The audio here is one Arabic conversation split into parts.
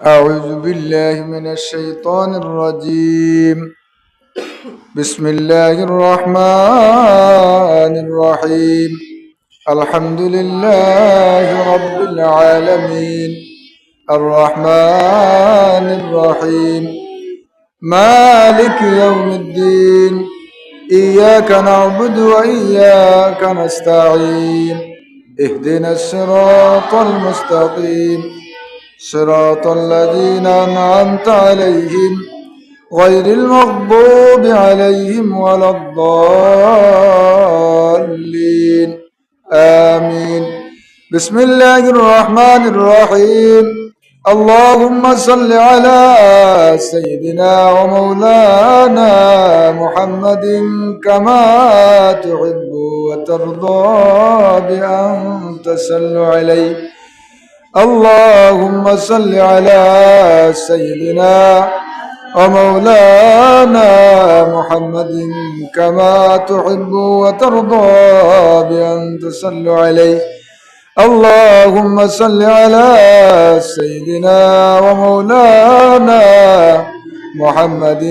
أعوذ بالله من الشيطان الرجيم. بسم الله الرحمن الرحيم. الحمد لله رب العالمين الرحمن الرحيم مالك يوم الدين إياك نعبد وإياك نستعين اهدنا الصراط المستقيم صراط الذين أنعمت عليهم غير المغضوب عليهم ولا الضالين آمين. بسم الله الرحمن الرحيم. اللهم صل على سيدنا ومولانا محمد كما تحب وترضى بأن تصل عليه. اللهم صل على سيدنا ومولانا محمد كما تحب وترضى بأن تصل عليه. اللهم صل على سيدنا ومولانا محمد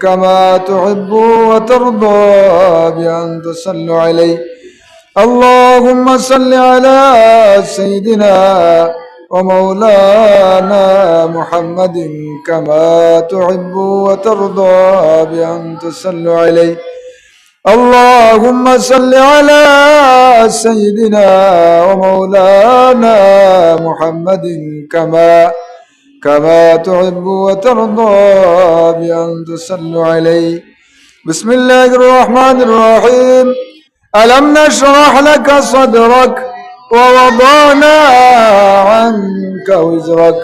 كما تحب وترضى بأن تصل عليه. اللهم صل على سيدنا ومولانا محمد كما تحب وترضى بأن تصل عليه. اللهم صل على سيدنا ومولانا محمد كما تحب وترضى بأن تصل عليه. بسم الله الرحمن الرحيم. ألم نشرح لك صدرك ووضعنا عنك وزرك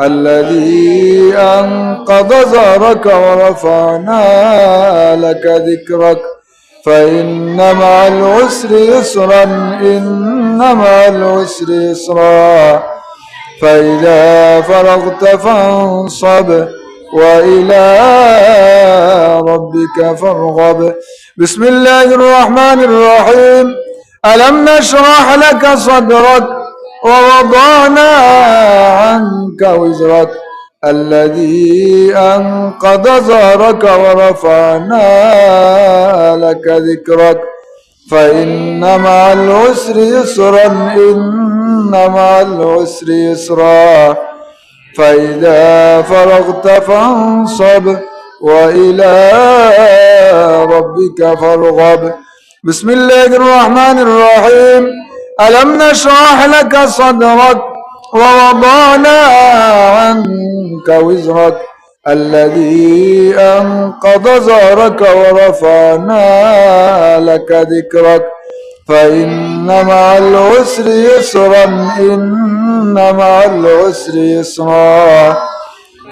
الذي أنقض ظهرك ورفعنا لك ذكرك فإن مع العسر يسرا إن مع العسر يسرا فإذا فرغت فانصب وإلى ربك فارغب. بسم الله الرحمن الرحيم. ألم نشرح لك صدرك ووضعنا عنك وزرك الذي أنقض ظهرك ورفعنا لك ذكرك فإن مع العسر يسرا إن مع العسر يسرا فإذا فرغت فانصب وإلى ربك فارغب. بسم الله الرحمن الرحيم. ألم نشرح لك صدرك ووضعنا عنك وزرك الذي أنقض ظهرك ورفعنا لك ذكرك فإن مع العسر يسرا إن مع العسر يسرا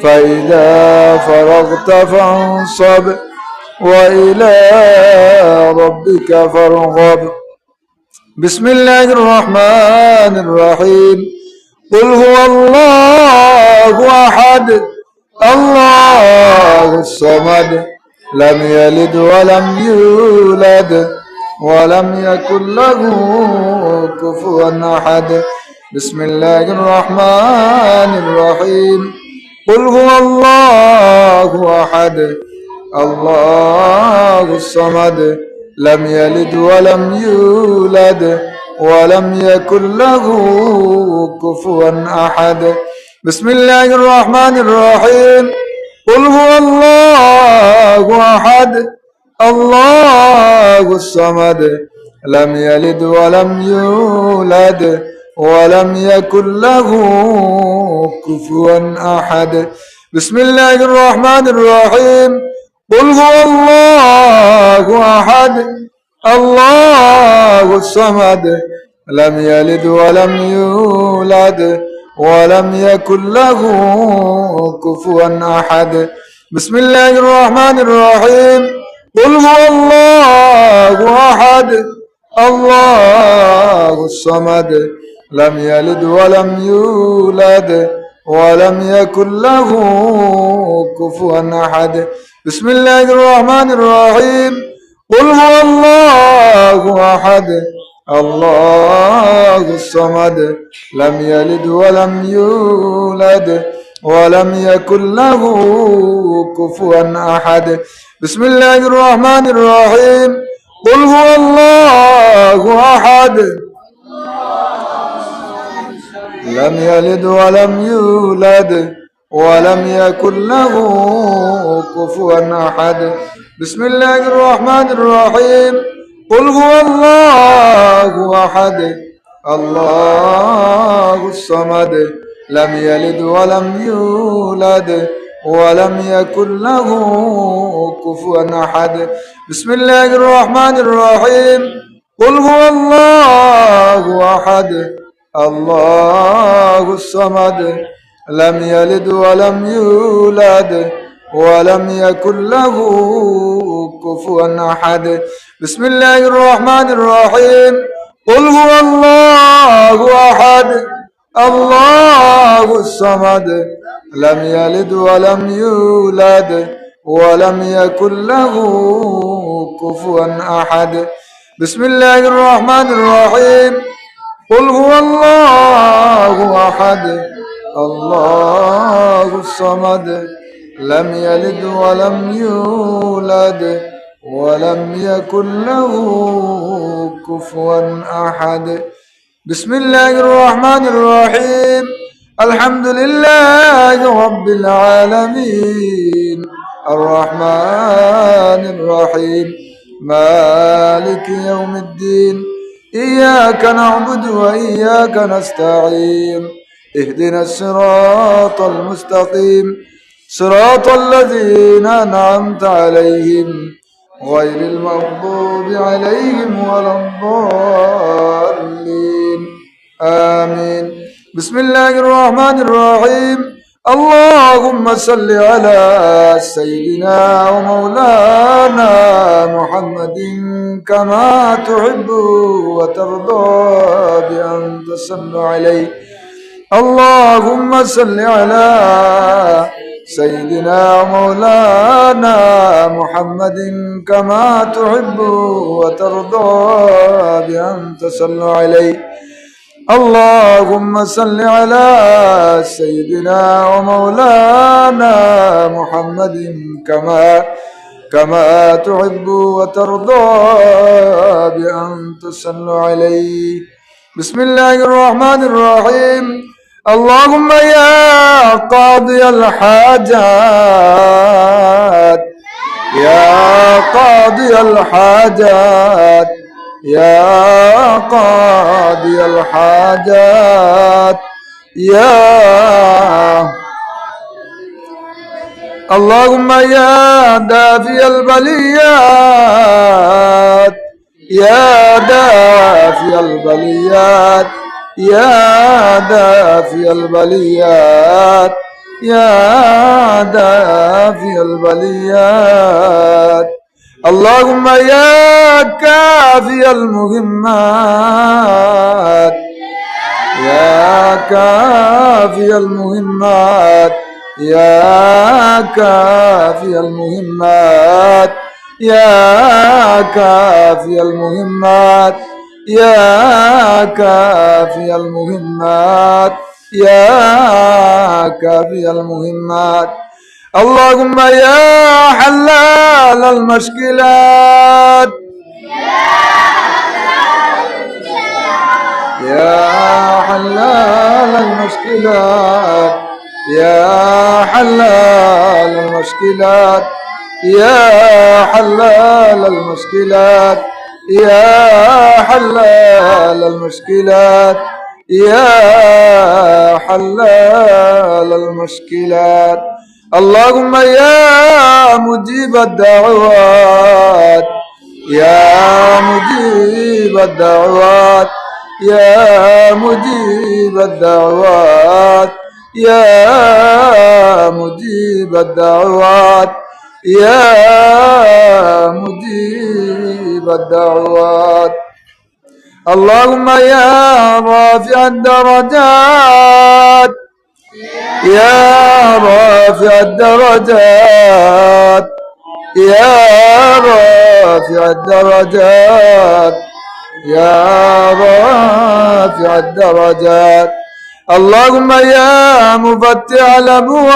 فإذا فرغت فانصب وإلى ربك فارغب. بسم الله الرحمن الرحيم. قل هو الله أحد الله الصمد لم يلد ولم يولد ولم يكن له كفوا أحد. بسم الله الرحمن الرحيم. قل هو الله أحد الله الصمد لم يلد ولم يولد ولم يكن له كفوا أحد. بسم الله الرحمن الرحيم. قل هو الله أحد الله الصمد لم يلد ولم يولد ولم يكن له كفوا أحد. بسم الله الرحمن الرحيم. قل هو الله أحد الله الصمد لم يلد ولم يولد ولم يكن له كفوا أحد. بسم الله الرحمن الرحيم. قل هو الله أحد الله الصمد لم يلد ولم يولد ولم يكن له كفوا أحد. بسم الله الرحمن الرحيم. قل هو الله أحد الله الصمد لم يلد ولم يولد ولم يكن له كفوا أحد بسم الله الرحمن الرحيم قل هو الله أحد لم يلد ولم يولد ولم يكن له كفوا أحد بسم الله الرحمن الرحيم قل هو الله أحد الله الصمد لم يلد ولم يولد ولم يكن له كفوا أحد بسم الله الرحمن الرحيم قل هو الله أحد الله الصمد لم يلد ولم يولد ولم يكن له كفوا أحد بسم الله الرحمن الرحيم قل هو الله أحد الله الصمد لم يلد ولم يولد ولم يكن له كفوا أحد بسم الله الرحمن الرحيم قل هو الله أحد الله الصمد لم يلد ولم يولد ولم يكن له كفوا أحد بسم الله الرحمن الرحيم الحمد لله رب العالمين الرحمن الرحيم مالك يوم الدين إياك نعبد وإياك نستعين اهدنا الصراط المستقيم صراط الذين أنعمت عليهم غير المغضوب عليهم ولا الضالين آمين بسم الله الرحمن الرحيم اللهم صل على سيدنا ومولانا محمد كما تحب وترضى بأن تصلوا عليه اللهم صل على سيدنا ومولانا محمد كما تحب وترضى بأن تصلوا عليه اللهم صل على سيدنا ومولانا محمد كما تحب وترضى بأن تصلوا عليه بسم الله الرحمن الرحيم اللهم يا قاضي الحاجات يا قاضي الحاجات يا قاضي الحاجات يا اللهم يا دافي البليات يا دافي البليات يا دافي البليات يا دافي البليات اللهم يا كافي المهمات يا كافي المهمات يا كافي المهمات يا كافي المهمات يا كافي المهمات يا كافي المهمات اللهم يا حلال المشكلات يا حلال المشكلات يا حلال المشكلات يا حلال المشكلات يا حلال المشكلات يا حلال المشكلات اللهم يا مجيب الدعوات يا مجيب الدعوات يا مجيب الدعوات يا مجيب الدعوات يا مجيب الدعوات اللهم يا رافع الدرجات يا رافع الدرجات يا رافع الدرجات يا رافع الدرجات اللهم يا مفتح الأبواب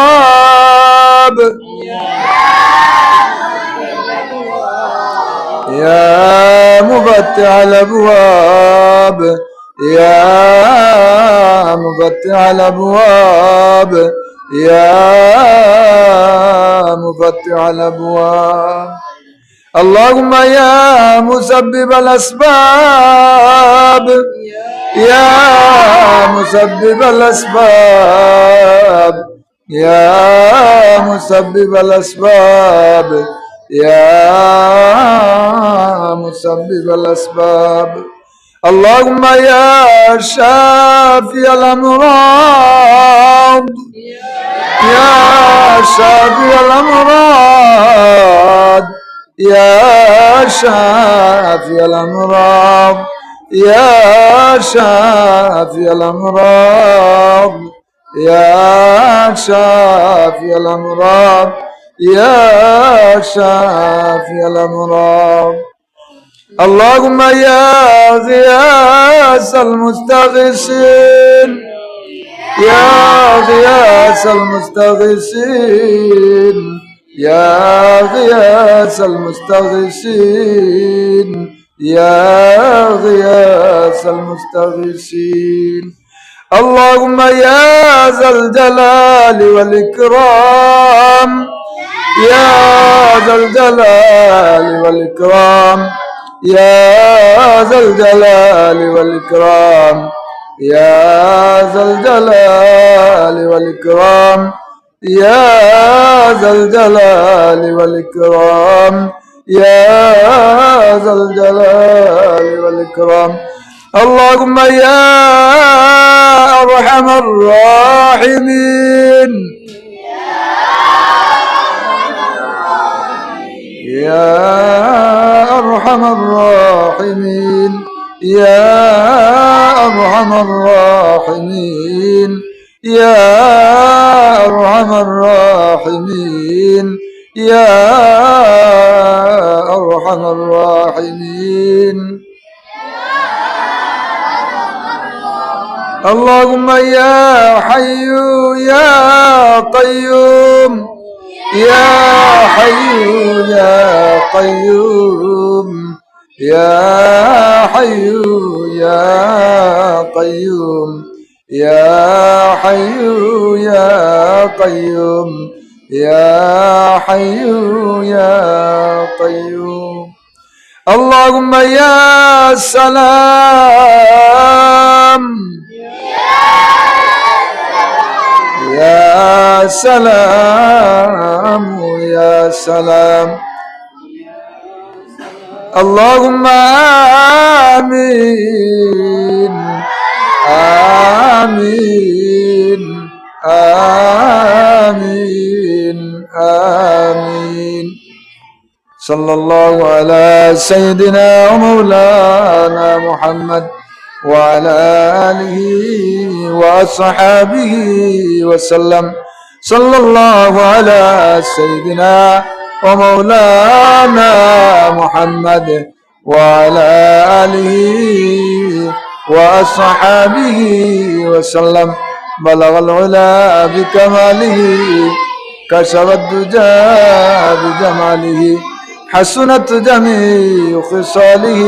يا مفتح الأبواب يا مفتح الأبواب يا مفتح الأبواب اللهم يا مسبب الأسباب يا مسبب الأسباب يا مسبب الأسباب يا مسبب الأسباب اللهم يا شافي الأمراض يا شافي الأمراض يا شافي الأمراض يا شافي الأمراض يا شافي الأمراض يا شافي الأمراض اللهم يا غياث المستغيثين يا غياث المستغيثين يا غياث المستغيثين يا غياث المستغيثين اللهم يا ذا الجلال والإكرام يا ذا الجلال والإكرام يا ذا الجلال والإكرام يا ذا الجلال والإكرام يا ذا الجلال والإكرام يا ذا الجلال والإكرام اللهم يا أرحم الراحمين يا أرحم الراحمين يا أرحم الراحمين يا أرحم الراحمين يا أرحم الراحمين اللهم يا حي يا قيوم يا حي يا قيوم يا حي يا قيوم يا حي يا قيوم يا حي يا قيوم اللهم يا سلام يا سلام يا سلام اللهم آمين آمين آمين آمين صلى الله على سيدنا ومولانا محمد وعلى آله وأصحابه وسلم صلى الله على سيدنا ومولانا محمد وعلى آله وأصحابه وسلم بلغ العلا بكماله كشف الدجى بجماله حسنت جميع خصاله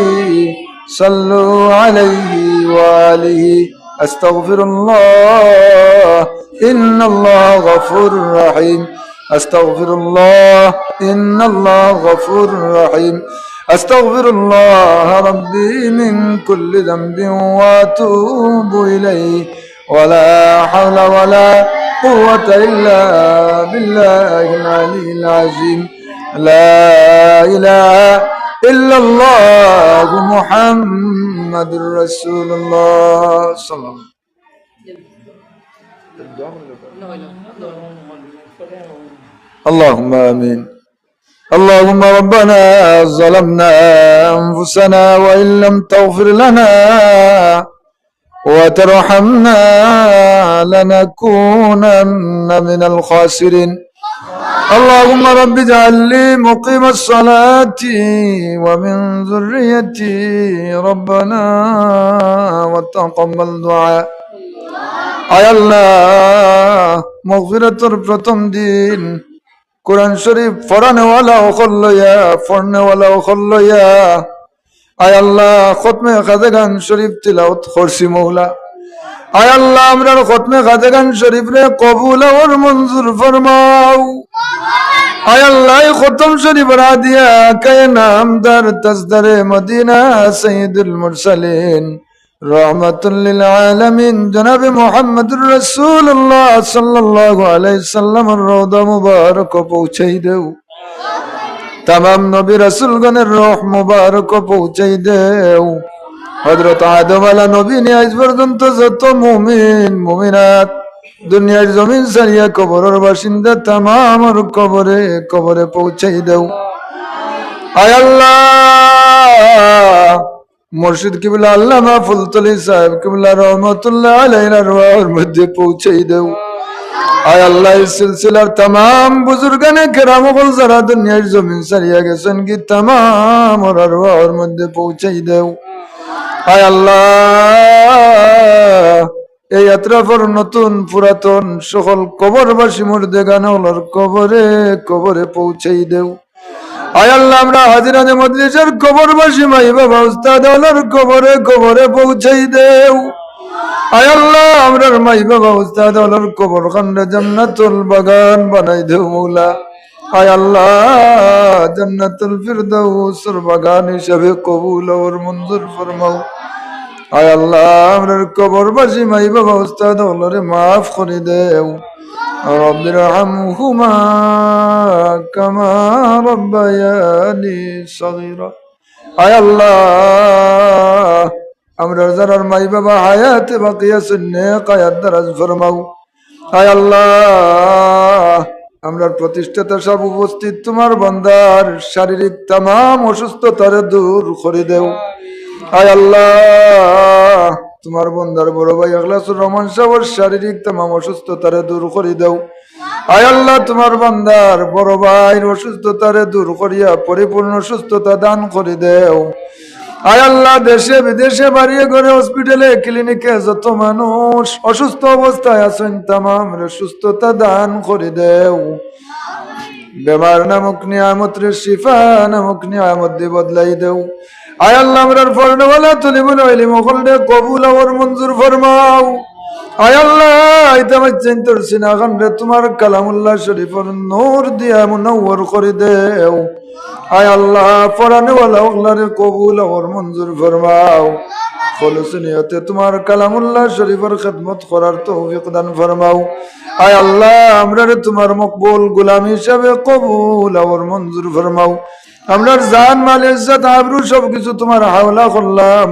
صلوا عليه وآله أستغفر الله إن الله غفور رحيم أستغفر الله إن الله غفور رحيم أستغفر الله ربي من كل ذنب وأتوب إليه ولا حول ولا قوة إلا بالله العلي العظيم لا إله إلا الله محمد رسول الله صلى الله عليه وسلم اللهم آمين اللهم ربنا ظلمنا أنفسنا وإن لم تغفر لنا وترحمنا لنكونن من الخاسرين اللهم رب اجعل لي مقيم الصلاة ومن ذريتي ربنا وتقبل دعاء আয় আল্লাহ মাগফিরাতের প্রথম দিন কোরআন শরীফ পড়ানেওয়ালা অকল লইয়া পড়নেওয়ালা অকল লইয়া আয় আল্লাহ খতমে খাদেগান শরীফ তিলাওয়াত করছি মৌলা। আয় আল্লাহ আমরার খতমে খাদেগান শরীফ রে কবুল আর মঞ্জুর ফরমাও। আয় আল্লাহ খতম শরীফ রাদিয়া কে নামদার তাজদারে মদিনা সৈয়দুল মুরসালিন রহমাতুল লিল আলামিন জনাব মুহাম্মদুর রাসূলুল্লাহ সাল্লাল্লাহু আলাইহি সাল্লামের রওজা মুবারক পৌঁছাই দেও। तमाम नबी रसूलगণের রূহ মুবারক পৌঁছাই দেও। হযরত আদম আলা নবী নিয়ে আজ পর্যন্ত যত মুমিন মুমিনাত দুনিয়ার জমিন ছাড়িয়া কবরের বাসিন্দা तमामর কবরে কবরে পৌঁছাই দেও। আয় আল্লাহ মুর্শিদ কিবলা আল্লামা ফুলতলি সাহেব কিবলা রহমাতুল্লাহ আলাইহির রওয়ার মধ্যে পৌঁছাই দেও। আয় আল্লাহ ইস সিলসিলার तमाम বুজুর্গানে কেরাম বল যারা দুনিয়ার জমিন ছাড়িয়া গেছেন কি तमाम ওর মধ্যে পৌঁছাই দেও। আয় আল্লাহ এই আত্রাফর নতুন পুরাতন সকল কবরবাসী মুর্দেগানওয়ালার কবরে কবরে পৌঁছাই দেও। আয় আল্লাহ আমরা হাজিরানে মজলিসের কবরবাসী মাই বাবা উস্তাদ ওয়ালার কবরে কবরে পৌঁছাই দেও। আয় আল্লাহ আমরার মাই বাবা উস্তাদ ওয়ালার কবর খান্ডে জান্নাতুল বাগান বানাই দেও মৌলা। আয় আল্লাহ জান্নাতুল ফিরদাউসের বাগান হিসাবে কবুল আর মঞ্জুর ফরমাও। আয় আল্লাহ আমরার কবরবাসী মাই বাবা উস্তাদ ওয়ালারে মাফ করে দেও। রব্বির হামহুমা কামা রব্বায়ানি সগীরা। আয় আল্লাহ আমরা যারার মাই বাবা হায়াতে বাকি আছেন নেক হায়াত দারাজ ফরমাও। আয় আল্লাহ আমরার প্রতিষ্ঠাতা সব উপস্থিত তোমার বান্দার শারীরিক तमाम অসুস্থতারে দূর করে দেও। আয় আল্লাহ তোমার বান্দার বড় ভাই ইখলাসুর রহমান সাহেবের শারীরিক तमाम অসুস্থতারে দূর করে দাও। আয় আল্লাহ তোমার বান্দার বড় ভাইয়ের অসুস্থতারে দূর করিয়া পরিপূর্ণ সুস্থতা দান করে দেও। আয় আল্লাহ দেশে বিদেশে বাড়িয়ে ঘরে হসপিটালে ক্লিনিকে যত মানুষ অসুস্থ অবস্থায় আছেন तमाम সুস্থতা দান করে দেও। বেমার নামক নিয়ামত রে শিফা নামক নিয়ামত দিয়ে বদলাই দেও। আয় আল্লাহ আমরার ফরনওয়ালা তলিবুল ইলম ওয়াকলদে কবুল আর মঞ্জুর ফরমাও। আয় আল্লাহ ইতামাজ চিন্তর সিনাগান রে তোমার কালামুল্লাহ শরীফের নূর দিয়া মুনাওয়ার করে দেও। আয় আল্লাহ ফরনওয়ালা ওয়াকলদে কবুল আর মঞ্জুর ফরমাও। খলুস নিয়তে তোমার কালামুল্লাহ শরীফের খিদমত করার তৌফিক দান ফরমাও। আয় আল্লাহ আমরারে তোমার মকবুল গোলাম হিসাবে কবুল আর মঞ্জুর ফরমাও। আমরার জান মাল ইজ্জত আবরু সবকিছু তোমার হাওলা করলাম।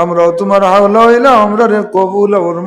আমরাও তোমার হাওলা হইলাম আমরারে কবুল আর